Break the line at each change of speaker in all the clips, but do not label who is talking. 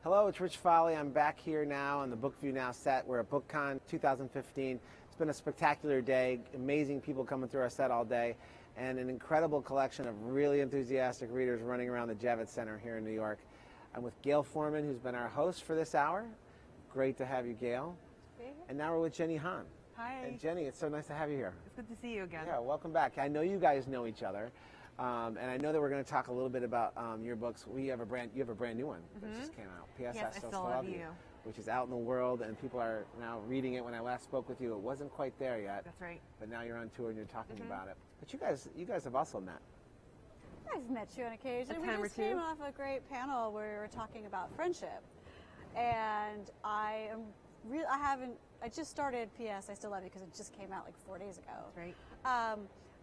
Hello, it's Rich Fahle. I'm back here now on the BookView Now set. We're at BookCon 2015. It's been a spectacular day, amazing people coming through our set all day, and an incredible collection of really enthusiastic readers running around the Javits Center here in New York. I'm with Gayle Forman, who's been our host for this hour. Great to have you, Gayle. And now we're with Jenny Han.
Hi.
And Jenny, it's so nice to have you here.
It's good to see you again.
Yeah, welcome back. I know you guys know each other. And I know that we're going to talk a little bit about your books. You have a brand new one that just came out. P.S. I Still Love You, which is out in the world, and people are now reading it. When I last spoke with you, it wasn't quite there yet.
That's right.
But now you're on tour and you're talking about it. But you guys have also met.
I've met you on occasion.
A
We
time or
just
two.
came off a great panel where we were talking about friendship, and I just started P.S. I Still Love You because it just came out like 4 days ago.
Right.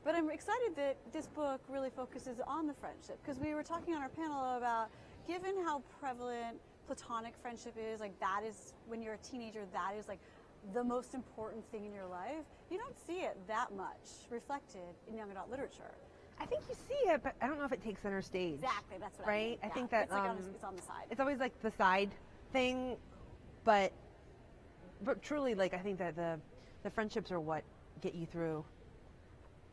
But I'm excited that this book really focuses on the friendship, because we were talking on our panel about, given how prevalent platonic friendship is, like that is, when you're a teenager, that is like the most important thing in your life. You don't see it that much reflected in young adult literature.
I think you see it, but I don't know if it takes center stage.
Exactly, that's what
right?
I mean.
I
Yeah.
think that
it's, like it's on the side.
It's always like the side thing, but truly, like I think that the friendships are what get you through,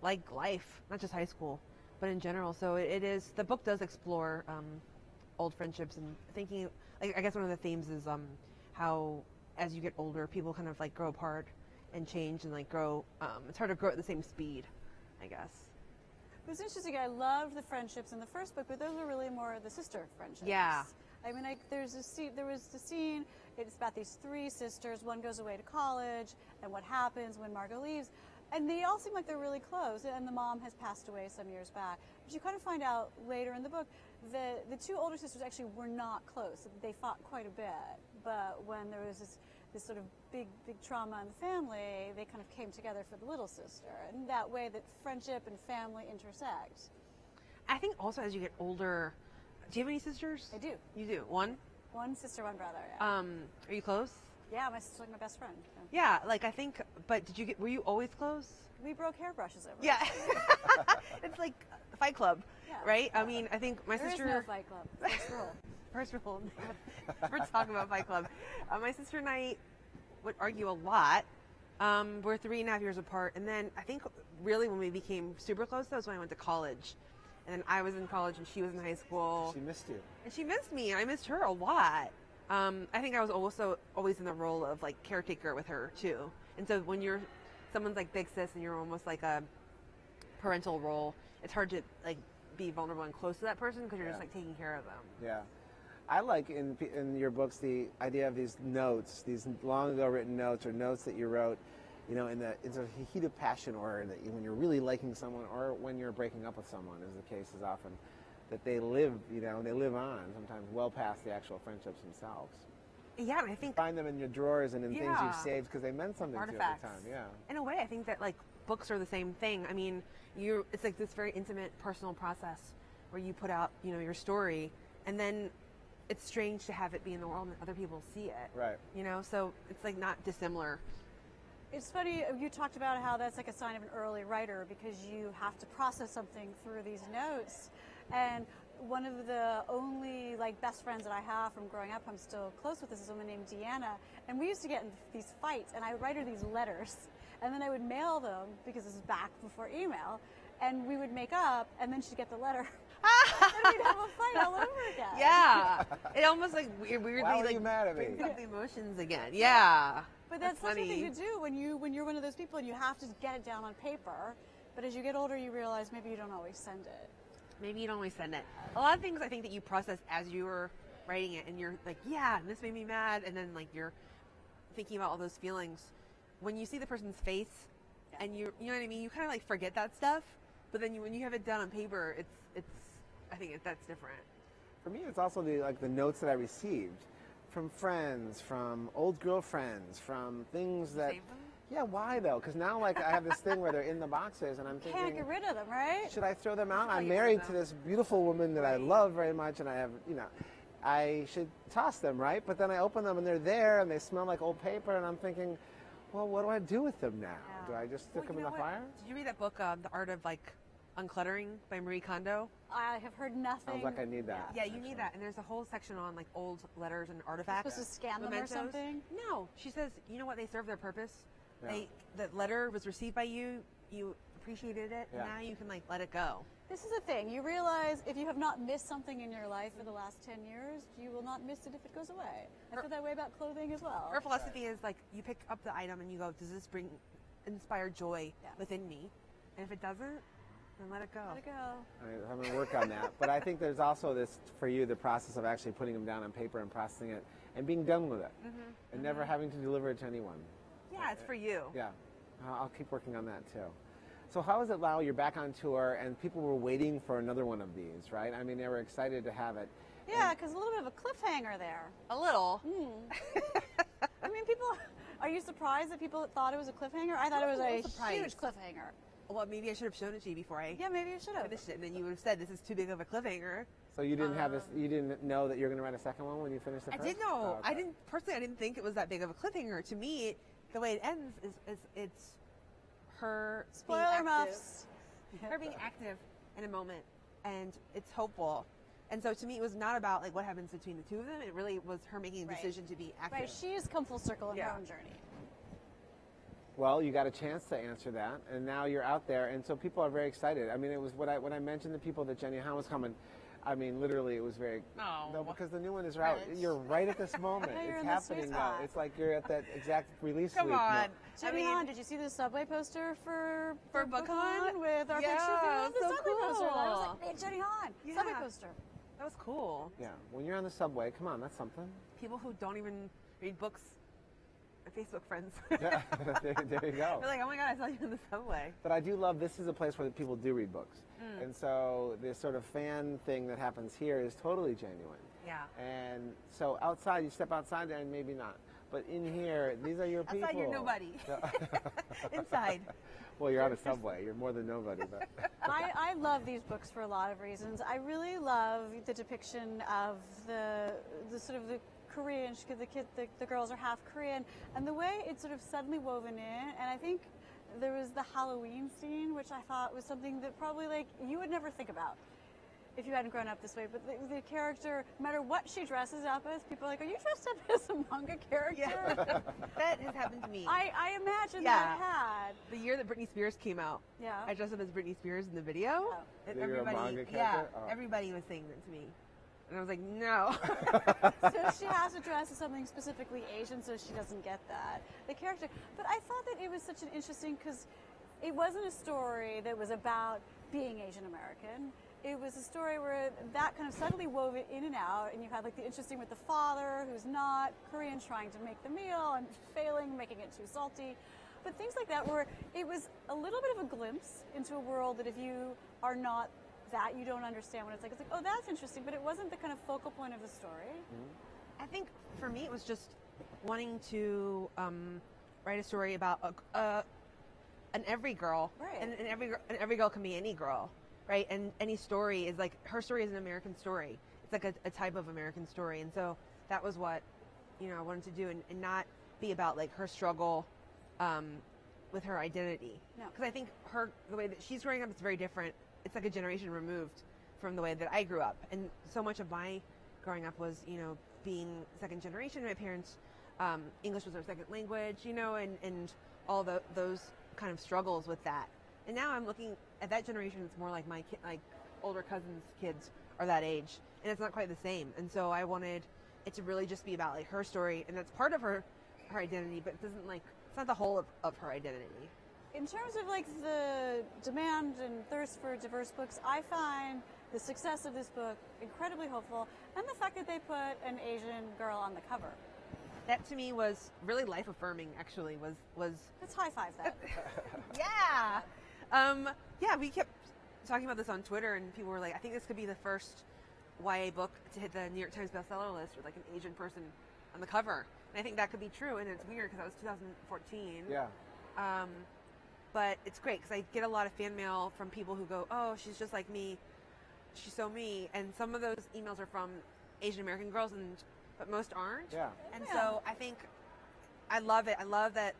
like life, not just high school, but in general. So it is. The book does explore old friendships and thinking. Like, I guess one of the themes is how as you get older, people kind of like grow apart and change and like grow. It's hard to grow at the same speed, I guess.
It was interesting. I loved the friendships in the first book, but those were really more the sister friendships.
Yeah.
I mean, there was the scene. It's about these three sisters. One goes away to college, and what happens when Margot leaves. And they all seem like they're really close, and the mom has passed away some years back. But you kind of find out later in the book that the two older sisters actually were not close. They fought quite a bit, but when there was this sort of big trauma in the family, they kind of came together for the little sister. And that way that friendship and family intersect.
I think also as you get older, do you have any sisters?
I do.
You do? One
sister, one brother. Yeah.
Are you close?
Yeah, my sister's like my best friend.
Yeah, like I think, but were you always close?
We broke hairbrushes over.
Yeah. It's like Fight Club, right? I mean, I think my sister.
There is no Fight Club. First rule.
First rule. We're talking about Fight Club. My sister and I would argue a lot. We're 3.5 years apart, and then I think really when we became super close, that was when I went to college. And then I was in college and she was in high school.
She missed you.
And she missed me. I missed her a lot. I think I was also always in the role of like caretaker with her too. And so when you're someone's like big sis and you're almost like a parental role, it's hard to like be vulnerable and close to that person because you're just like taking care of them.
Yeah. I like in your books the idea of these notes, these long ago written notes or notes that you wrote, you know, in the heat of passion, or that when you're really liking someone or when you're breaking up with someone, as the case is often, that they live, you know, they live on sometimes well past the actual friendships themselves.
Yeah, and I think
find them in your drawers and in things you've saved because they meant something to you at the time. Yeah.
In a way, I think that like books are the same thing. I mean, it's like this very intimate, personal process where you put out, you know, your story, and then it's strange to have it be in the world and other people see it.
Right.
You know, so it's like not dissimilar.
It's funny, you talked about how that's like a sign of an early writer because you have to process something through these notes. And one of the only like best friends that I have from growing up, I'm still close with, this woman named Deanna, and we used to get in these fights, and I would write her these letters, and then I would mail them because this is back before email, and we would make up, and then she'd get the letter. And we'd have a fight all over again.
Yeah, it almost like weirdly
Why were
like
you mad at me?
brings up the emotions again. Yeah,
but that's such a
funny.
thing to do when you're one of those people and you have to get it down on paper. But as you get older, you realize maybe you don't always send it.
Maybe you don't always send it. A lot of things I think that you process as you're writing it, and you're like, yeah, this made me mad, and then like you're thinking about all those feelings. When you see the person's face, and you know what I mean, you kind of like forget that stuff. But then when you have it down on paper, it's I think that's different.
For me, it's also the notes that I received from friends, from old girlfriends, from things that.
Save them?
Yeah, why though? Because now like I have this thing where they're in the boxes, and I'm thinking,
Can't get rid of them, right?
should I throw them out? I'm
get
married
rid of
to this beautiful woman that I love very much, and I have, you know, I should toss them, right? But then I open them and they're there, and they smell like old paper, and I'm thinking, well, what do I do with them now?
Yeah.
Do I just stick them in
you know
the
what?
fire?
Did you read that book, The Art of like Uncluttering by Marie Kondo.
I have heard nothing.
Sounds like I need that.
Yeah, you need that. And there's a whole section on like old letters and artifacts.
Supposed to scan them
mementos.
or something?
No, she says, you know what? They serve their purpose.
Yeah.
The letter was received by you. You appreciated it.
Yeah.
And now you can like let it go.
This is the thing. You realize if you have not missed something in your life for the last 10 years, you will not miss it if it goes away. I feel that way about clothing as well.
Her philosophy is like you pick up the item and you go, does this inspire joy within me? And if it doesn't, then let it go.
Let it go.
I'm going to work on that. But I think there's also this, for you, the process of actually putting them down on paper and processing it and being done with it and never having to deliver it to anyone.
Yeah, it's for you.
Yeah, I'll keep working on that too. So how is it now you're back on tour and people were waiting for another one of these, right? I mean, they were excited to have it.
Yeah, because a little bit of a cliffhanger there.
A little.
I mean, are you surprised that people thought it was a cliffhanger? I thought it was a
surprised.
huge cliffhanger.
Well, maybe I should have shown it to you before I
Yeah, maybe you should have.
finished it, and then you would have said this is too big of a cliffhanger.
So you didn't have this, you didn't know that you're going to write a second one when you finished the first?
I did know.
Oh, okay.
I didn't think it was that big of a cliffhanger. To me, the way it ends is it's her being
Spoiler
active.
muffs.
Her being active in a moment, and it's hopeful. And so to me, it was not about like what happens between the two of them. It really was her making a decision to be active.
Right, she has come full circle in her own journey.
Well, you got a chance to answer that, and now you're out there, and so people are very excited. I mean, it was when I mentioned to people that Jenny Han was coming. I mean, literally, it was very no, because the new one is out. You're right at this moment. It's happening now. It's like you're at that exact release.
Come on,
Jenny Han, did you see the subway poster for
BookCon
with our picture? The
so
subway poster.
cool.
I was like, hey, Jenny Han, subway poster.
That was cool.
Yeah, when you're on the subway, come on, that's something.
People who don't even read books. My Facebook friends.
Yeah, there you go.
They're like, oh my God, I saw you in the subway.
But I do love, this is a place where people do read books. And so this sort of fan thing that happens here is totally genuine.
Yeah.
And so outside, you step outside there and maybe not. But in here, these are your people.
Outside, you're nobody. Inside.
Well, you're on a subway. You're more than nobody. But
I love these books for a lot of reasons. I really love the depiction of the sort of the Korean, the girls are half Korean, and the way it's sort of suddenly woven in. And I think there was the Halloween scene, which I thought was something that probably like you would never think about if you hadn't grown up this way. But the character, no matter what she dresses up as, people are like, are you dressed up as a manga character?
Yeah. That has happened to me.
I imagine that had.
The year that Britney Spears came out, I dressed up as Britney Spears in the video.
Oh.
And
you're a manga character?
Yeah,
Oh.
everybody was saying that to me. And I was like, no.
So she has to dress as something specifically Asian so she doesn't get that. The character. But I thought that it was such an interesting, because it wasn't a story that was about being Asian American. It was a story where that kind of subtly wove it in and out, and you had like the interesting with the father who's not Korean trying to make the meal and failing, making it too salty. But things like that where it was a little bit of a glimpse into a world that if you are not that, you don't understand what it's like. It's like, oh, that's interesting, but it wasn't the kind of focal point of the story.
I think for me it was just wanting to write a story about an every girl,
Right.
and every girl can be any girl, right? And any story is like, her story is an American story. It's like a type of American story, and so that was what I wanted to do, and not be about like her struggle with her identity. Because I think the way that she's growing up is very different. It's like a generation removed from the way that I grew up, and so much of my growing up was being second generation. My parents, English was their second language, and all those kind of struggles with that. And now I'm looking at that generation. It's more like my older cousins' kids are that age, and it's not quite the same. And so I wanted it to really just be about like her story, and that's part of her identity, but it doesn't it's not the whole of her identity.
In terms of like the demand and thirst for diverse books, I find the success of this book incredibly hopeful, and the fact that they put an Asian girl on the cover.
That to me was really life affirming. Actually, was
Let's high five that.
Yeah, we kept talking about this on Twitter, and people were like, I think this could be the first YA book to hit the New York Times bestseller list with like an Asian person on the cover. And I think that could be true, and it's weird because that was 2014.
Yeah.
But it's great because I get a lot of fan mail from people who go, oh, she's just like me. She's so me. And some of those emails are from Asian American girls, but most aren't.
Yeah.
And so I think I love it. I love that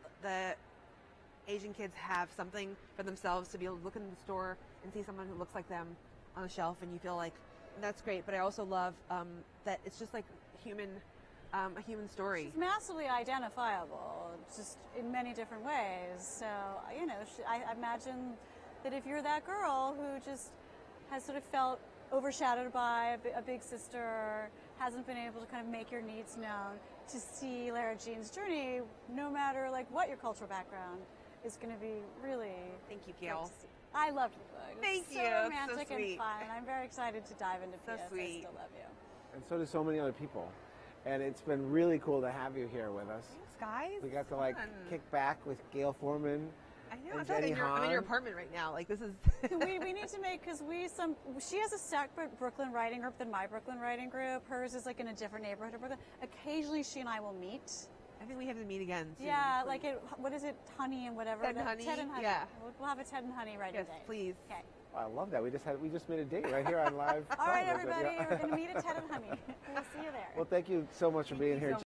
Asian kids have something for themselves to be able to look in the store and see someone who looks like them on the shelf, and you feel like that's great. But I also love that it's just like a human story.
She's massively identifiable, just in many different ways. So, you know, I imagine that if you're that girl who just has sort of felt overshadowed by a big sister, hasn't been able to kind of make your needs known, to see Lara Jean's journey, no matter like what your cultural background, is going to be really.
Thank you, Gayle.
I loved the book.
Thank
It's
you.
so romantic
So
and
sweet.
fun. I'm very excited to dive into
So
P.S.
sweet.
I still love you.
And so do so many other people. And it's been really cool to have you here with us.
Thanks, guys.
We got to like
Fun.
kick back with Gayle Forman.
I know.
and
I feel like
Jenny
I'm in your
Hahn.
apartment right now. Like this is.
we need to make, because she has a separate Brooklyn writing group than my Brooklyn writing group. Hers is like in a different neighborhood of Brooklyn. Occasionally she and I will meet.
I think we have to meet again soon.
Yeah,
please.
like what is it, Honey and whatever.
Ted and Honey?
Ted and Honey.
Yeah.
We'll have a Ted and Honey writing
Yes,
day.
please.
Okay.
I love that. We just made a date right here on live.
All right,
television.
everybody,
Yeah.
we're going to meet at Ted and Honey. We'll see you there.
Well, thank you so much for being
you
here.
so